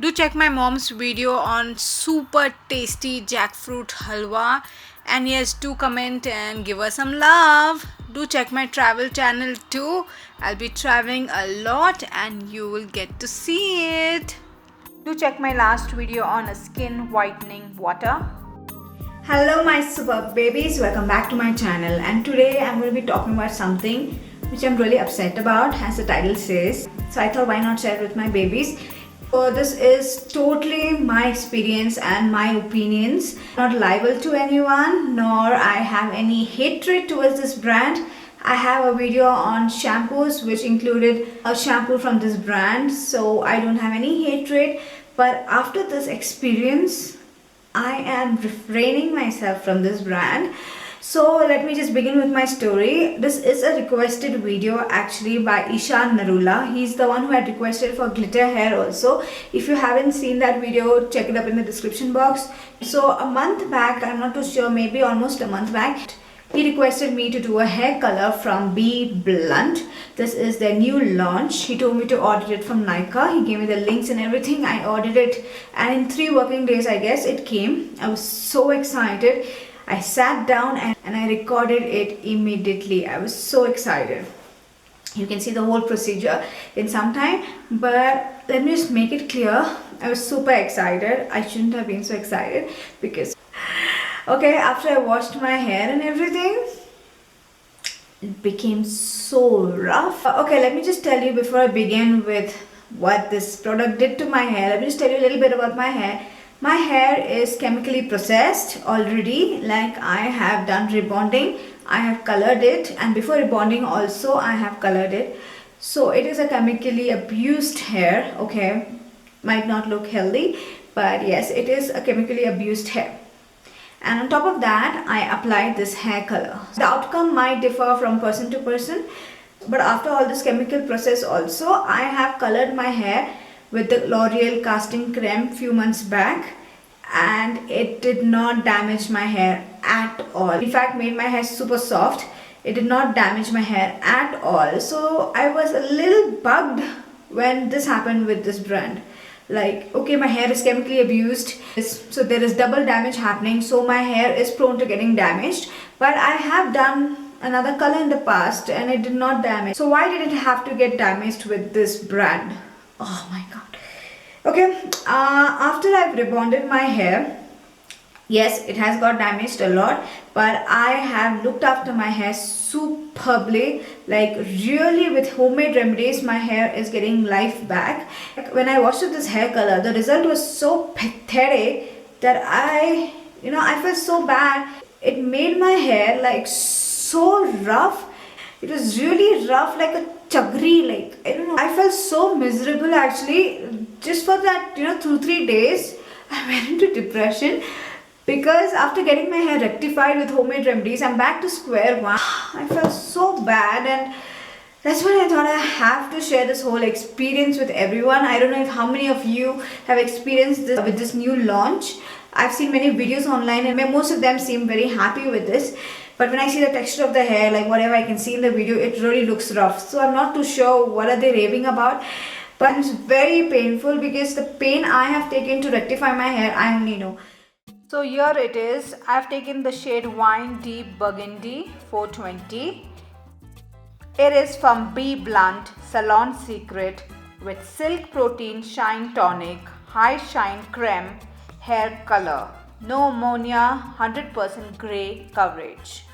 Do check my mom's video on super tasty jackfruit halwa. And yes, do comment and give us some love. Do check my travel channel too. I'll be traveling a lot and you will get to see it. Do check my last video on a skin whitening water. Hello my superb babies, welcome back to my channel, and today I'm going to be talking about something which I'm really upset about, as the title says. So I thought, why not share it with my babies. So this is totally my experience and my opinions, not liable to anyone, nor I have any hatred towards this brand. I have a video on shampoos which included a shampoo from this brand, so I don't have any hatred. But after this experience, I am refraining myself from this brand. So let me just begin with my story. This is a requested video actually by Ishan Narula. He's the one who had requested for glitter hair also. If you haven't seen that video, check it up in the description box. So a month back, I'm not too sure, maybe almost a month back, he requested me to do a hair color from Be Blunt. This is their new launch. He told me to order it from Nykaa. He gave me the links and everything. I ordered it, and in 3 working days, I guess, it came. I was so excited. I sat down and I recorded it immediately. I was so excited. You can see the whole procedure in some time, but let me just make it clear. I was super excited. I shouldn't have been so excited because okay, after I washed my hair and everything, it became so rough. Okay, let me just tell you before I begin with what this product did to my hair. Let me just tell you a little bit about my hair. My hair is chemically processed already. Like, I have done rebonding, I have colored it, and before rebonding also I have colored it. So it is a chemically abused hair. Okay, might not look healthy, but yes, it is a chemically abused hair. And on top of that, I applied this hair color. The outcome might differ from person to person, but after all this chemical process also, I have colored my hair with the L'Oreal casting creme few months back, and it did not damage my hair at all. In fact, made my hair super soft. It did not damage my hair at all. So I was a little bugged when this happened with this brand. Like, okay, my hair is chemically abused, so there is double damage happening, so my hair is prone to getting damaged. But I have done another color in the past and it did not damage, so why did it have to get damaged with this brand? Oh my god. Okay, after I've rebonded my hair, yes, it has got damaged a lot, but I have looked after my hair superbly. Like, really, with homemade remedies, my hair is getting life back. Like, when I washed this hair color, the result was so pathetic that I felt so bad. It made my hair like so rough. It was really rough, like a chagri, like, I don't know. I felt so miserable actually. Just for that, 2-3 days, I went into depression. Because after getting my hair rectified with homemade remedies, I'm back to square one. I felt so bad, and that's when I thought I have to share this whole experience with everyone. I don't know if how many of you have experienced this with this new launch. I've seen many videos online and most of them seem very happy with this. But when I see the texture of the hair, like whatever I can see in the video, it really looks rough. So I'm not too sure what are they raving about. But it's very painful because the pain I have taken to rectify my hair, I only know. So here it is. I've taken the shade Wine Deep Burgundy 420. It is from Be Blunt Salon Secret with Silk Protein Shine Tonic High Shine Creme Hair Color. No ammonia, 100% grey coverage.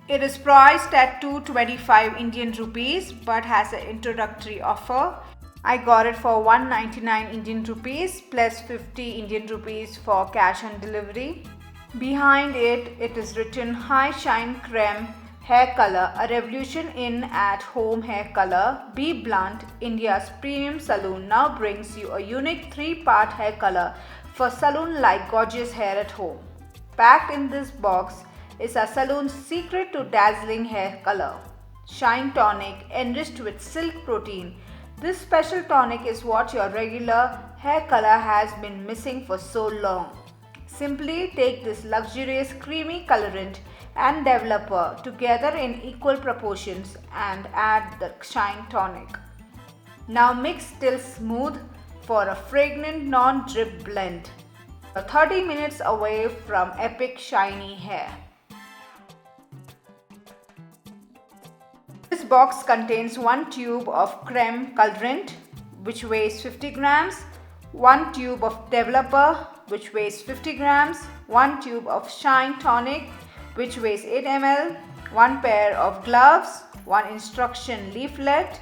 It is priced at 225 Indian rupees but has an introductory offer. I got it for 199 Indian rupees plus 50 Indian rupees for cash on delivery. Behind it, it is written High Shine Creme Hair Color, a revolution in at-home hair color. Be Blunt, India's premium salon, now brings you a unique 3-part hair color for salon-like gorgeous hair at home. Packed in this box is a salon's secret to dazzling hair color. Shine Tonic, enriched with silk protein. This special tonic is what your regular hair color has been missing for so long. Simply take this luxurious creamy colorant and developer together in equal proportions and add the Shine Tonic. Now mix till smooth. for a fragrant non-drip blend. 30 minutes away from epic shiny hair. This box contains 1 tube of creme colorant which weighs 50 grams, 1 tube of developer which weighs 50 grams, 1 tube of shine tonic which weighs 8 ml, 1 pair of gloves, 1 instruction leaflet.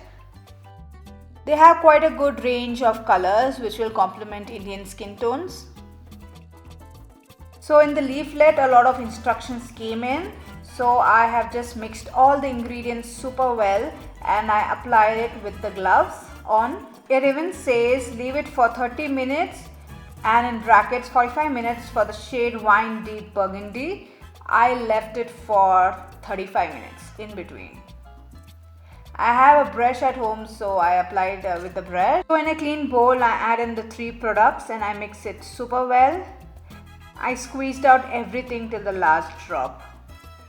They have quite a good range of colors which will complement Indian skin tones. So in the leaflet a lot of instructions came in. So I have just mixed all the ingredients super well and I applied it with the gloves on. It even says leave it for 30 minutes and in brackets 45 minutes for the shade Wine Deep Burgundy. I left it for 35 minutes in between. I have a brush at home, so I applied with the brush. So in a clean bowl I add in the 3 products and I mix it super well. I squeezed out everything till the last drop.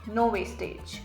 No wastage.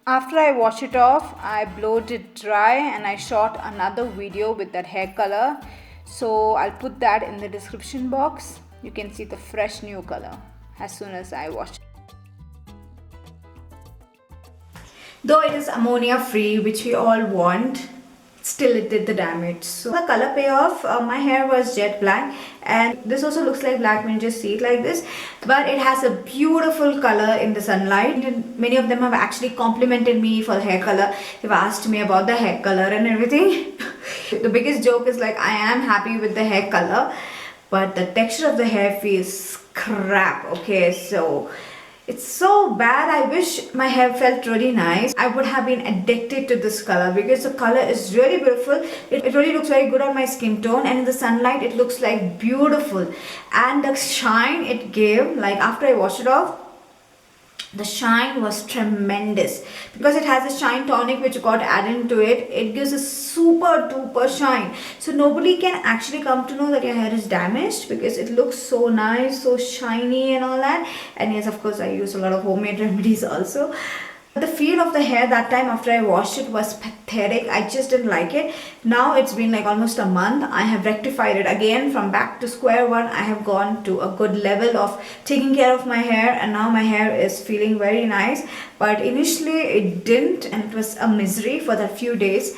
After I wash it off, I blowed it dry and I shot another video with that hair color. So I'll put that in the description box. You can see the fresh new color as soon as I wash it. Though it is ammonia free, which we all want, still it did the damage. So the color payoff, my hair was jet black and this also looks like black when you just see it like this, but it has a beautiful color in the sunlight. And many of them have actually complimented me for the hair color. They've asked me about the hair color and everything. The biggest joke is like I am happy with the hair color, but the texture of the hair feels crap. Okay, so it's so bad. I wish my hair felt really nice. I would have been addicted to this color because the color is really beautiful. It really looks very good on my skin tone and in the sunlight it looks like beautiful. And the shine it gave, like after I washed it off, the shine was tremendous because it has a shine tonic which got added into it. It gives a super duper shine, so nobody can actually come to know that your hair is damaged because it looks so nice, so shiny and all that. And yes, of course I use a lot of homemade remedies also. The feel of the hair that time after I washed it was pathetic. I just didn't like it. Now it's been like almost a month. I have rectified it again from back to square one. I have gone to a good level of taking care of my hair and now my hair is feeling very nice. But initially it didn't and it was a misery for that few days.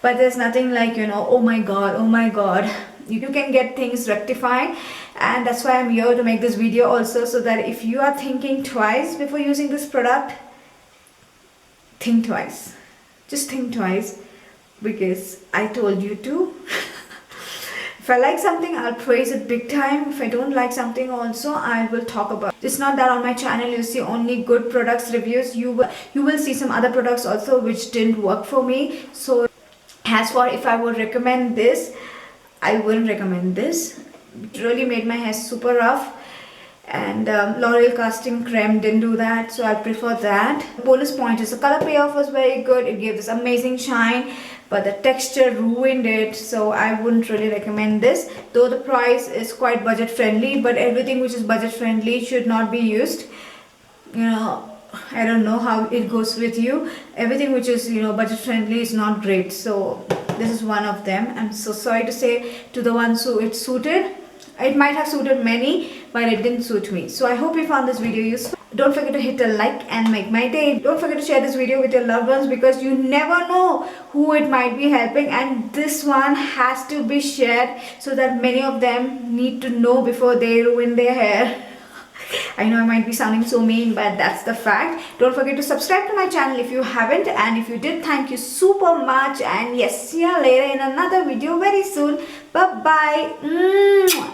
But there's nothing like, you know, oh my god. You can get things rectified, and that's why I'm here to make this video also, so that if you are thinking twice before using this product, think twice. Just think twice, because I told you to. If I like something, I'll praise it big time. If I don't like something also, I will talk about it. It's not that on my channel you see only good products reviews. You will see some other products also which didn't work for me. So as for if I would recommend this, I wouldn't recommend this. It really made my hair super rough. And L'Oreal Casting Creme didn't do that, so I prefer that. Bonus point is the color payoff was very good. It gave this amazing shine, but the texture ruined it, so I wouldn't really recommend this. Though the price is quite budget friendly, but everything which is budget friendly should not be used. You know, I don't know how it goes with you. Everything which is, you know, budget friendly is not great. So this is one of them. I'm so sorry to say to the ones who it suited. It might have suited many, but it didn't suit me. So I hope you found this video useful. Don't forget to hit a like and make my day. Don't forget to share this video with your loved ones, because you never know who it might be helping, and this one has to be shared so that many of them need to know before they ruin their hair. I know I might be sounding so mean, but that's the fact. Don't forget to subscribe to my channel if you haven't, and if you did, thank you super much. And yes, see you later in another video very soon. Bye bye.